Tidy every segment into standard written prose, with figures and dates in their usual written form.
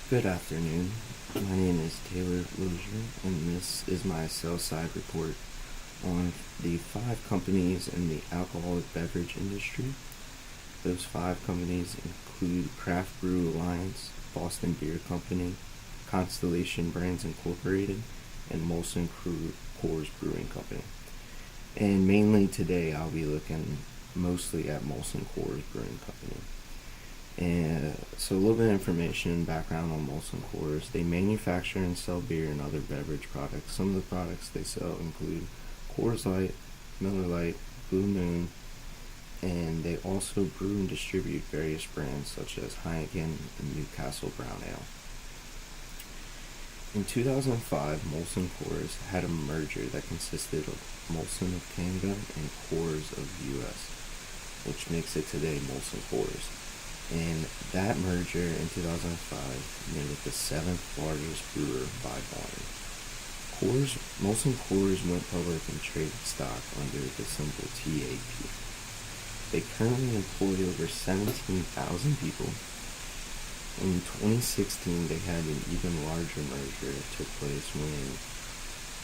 Good afternoon. My name is Tayler Lozier, and this is my sell-side report on the 5 companies in the alcoholic beverage industry. Those 5 companies include Craft Brew Alliance, Boston Beer Company, Constellation Brands Incorporated, and Molson Coors Brewing Company. And mainly today I'll be looking mostly at Molson Coors Brewing Company. And so a little bit of information and background on Molson Coors. They manufacture and sell beer and other beverage products. Some of the products they sell include Coors Light, Miller Lite, Blue Moon, and they also brew and distribute various brands such as Heineken and Newcastle Brown Ale. In 2005, Molson Coors had a merger that consisted of Molson of Canada and Coors of the US, which makes it today Molson Coors. And that merger in 2005 made it the 7th largest brewer by volume. Molson Coors went public and traded stock under the symbol TAP. They currently employ over 17,000 people. In 2016, they had an even larger merger that took place when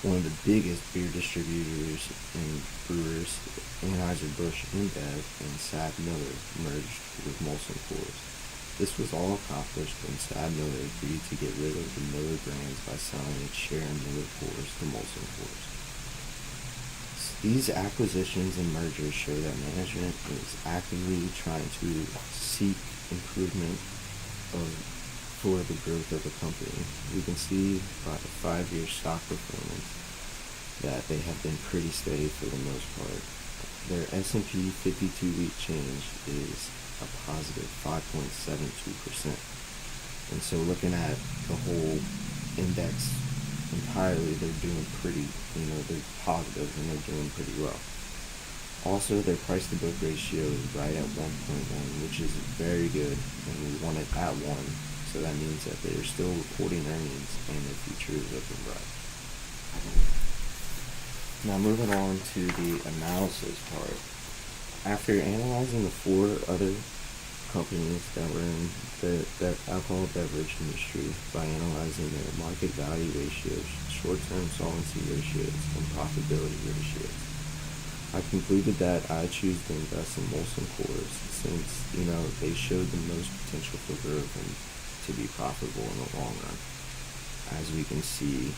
one of the biggest beer distributors and brewers, Anheuser-Busch InBev and SABMiller, merged with Molson Coors. This was all accomplished when SABMiller agreed to get rid of the Miller brands by selling its share in Miller Coors to Molson Coors. These acquisitions and mergers show that management is actively trying to seek improvement for the growth of the company. We can see by the 5-year stock performance that they have been pretty steady for the most part. Their S&P 52-week change is a positive 5.72%. And so looking at the whole index entirely, they're doing pretty, they're positive and they're doing pretty well. Also, their price-to-book ratio is right at 1.1, which is very good, and we want it at 1. So that means that they're still reporting earnings and their future is looking bright. Now moving on to the analysis part. After analyzing the 4 other companies that were in the alcohol beverage industry by analyzing their market value ratios, short-term solvency ratios, and profitability ratios, I concluded that I choose to invest in Molson Coors since, they showed the most potential for growth and to be profitable in the long run, as we can see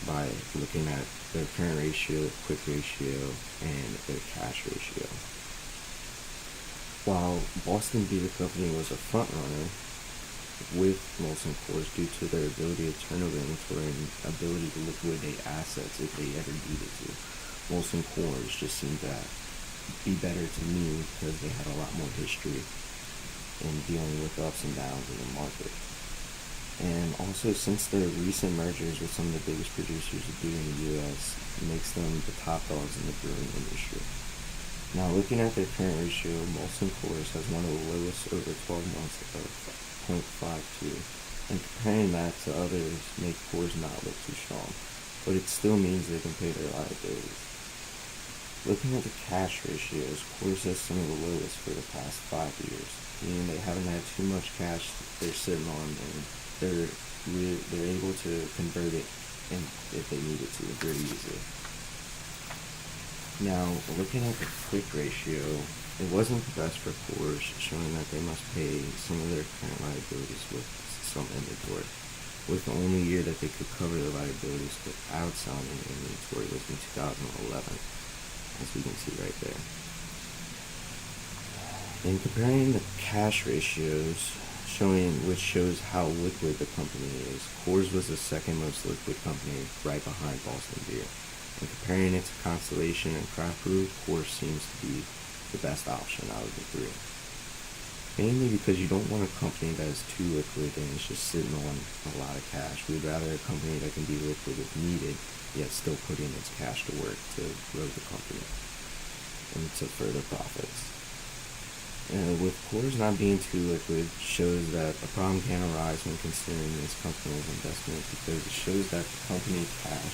by looking at their current ratio, quick ratio, and their cash ratio. While Boston Beer Company was a front runner with Molson Coors due to their ability to turn over inventory and ability to liquidate assets if they ever needed to, Molson Coors just seemed to be better to me because they had a lot more history in dealing with ups and downs in the market. And also, since their recent mergers with some of the biggest producers of beer in the U.S., makes them the top dogs in the brewing industry. Now, looking at their current ratio, Molson Coors has one of the lowest over 12 months of 0.52, and comparing that to others make Coors not look too strong, but it still means they can pay their liabilities. Looking at the cash ratios, Coors has some of the lowest for the past 5 years, meaning they haven't had too much cash they're sitting on, and they're able to convert it if they needed to very easily. Now, looking at the quick ratio, it wasn't the best for Coors, showing that they must pay some of their current liabilities with some inventory, with the only year that they could cover the liabilities without selling any inventory was in 2011, as we can see right there. In comparing the cash ratios, which shows how liquid the company is, Coors was the second most liquid company right behind Boston Beer. And comparing it to Constellation and Craft Brew, Coors seems to be the best option out of the 3. Mainly because you don't want a company that is too liquid and is just sitting on a lot of cash. We'd rather a company that can be liquid if needed, yet still putting its cash to work to grow the company and to further profits. With Coors not being too liquid shows that a problem can arise when considering this company as investment, because it shows that the company's cash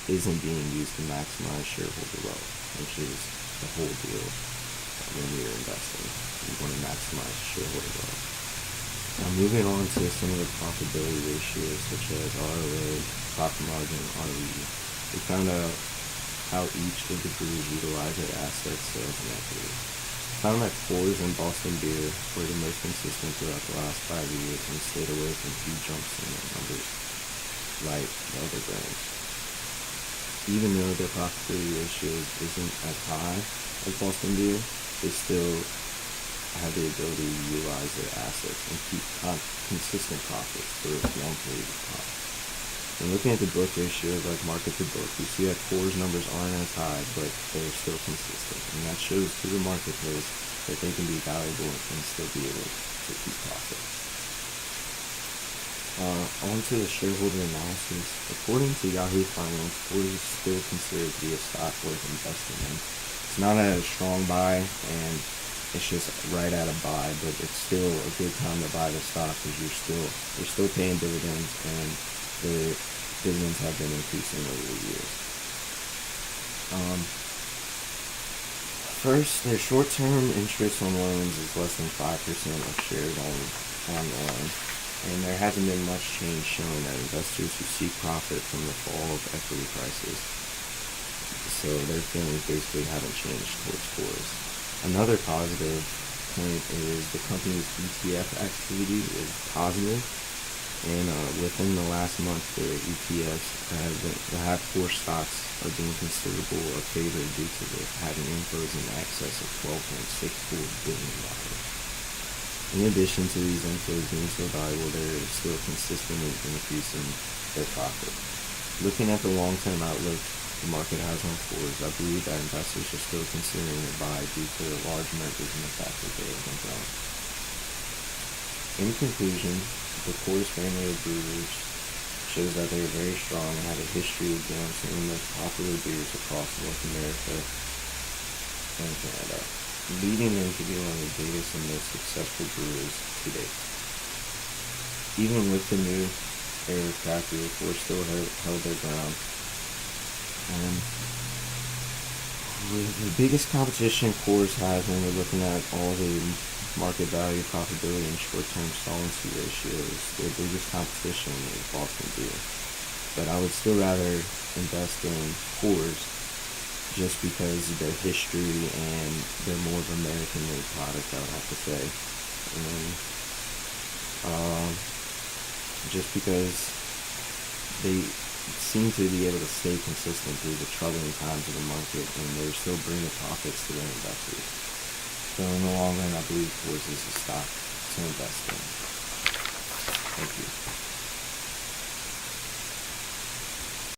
isn't being used to maximize shareholder wealth, which is the whole deal when we are investing. We want to maximize shareholder wealth. Now moving on to some of the profitability ratios such as ROA, profit margin, ROE. We found out how each of the brews utilize their assets, sales, and equity. We found that Coors and Boston Beer were the most consistent throughout the last 5 years and stayed away from huge jumps in their numbers like the other brands. Even though their profitability ratios isn't as high as Boston Beer, they still have the ability to utilize their assets and keep consistent profits for a long period of time. And looking at the book ratios, like market to book, we see that Coors numbers aren't as high, but they're still consistent. And that shows to the marketplace that they can be valuable and still be able to keep profits. On to the shareholder analysis. According to Yahoo Finance, Coors is still considered to be a stock worth investing in. It's not at a strong buy, and it's just right at a buy, but it's still a good time to buy the stock because you're still paying dividends, and the dividends have been increasing over the years. First, their short-term interest on loans is less than 5% of shares on the loan, and there hasn't been much change showing that investors who seek profit from the fall of equity prices. So their feelings basically haven't changed towards Coors. Another positive point is the company's ETF activity is positive, and within the last month, their ETFs have Coors stocks are being considerable of favor due to having inflows in excess of $12.64 billion. In addition to these inflows being so valuable, they're still consistently increasing their profit. Looking at the long-term outlook the market has on Coors, I believe that investors are still considering a buy due to the large mergers and the fact that they have been growing. In conclusion, the Coors family of brewers shows that they are very strong and have a history of growing some of the most popular beers across North America and Canada, leading them to be one of the biggest and most successful brewers to date. Even with the new era of craft beer, Coors still held their ground. And the biggest competition Coors has when we're looking at all the market value, profitability, and short-term solvency ratios, their biggest competition is Boston Beer. But I would still rather invest in Coors just because of their history and they're more of an American-made product, I would have to say. And just because they seem to be able to stay consistent through the troubling times of the market, and they're still bringing profits to their investors. So in the long run, I believe Coors is a stock to invest in. Thank you.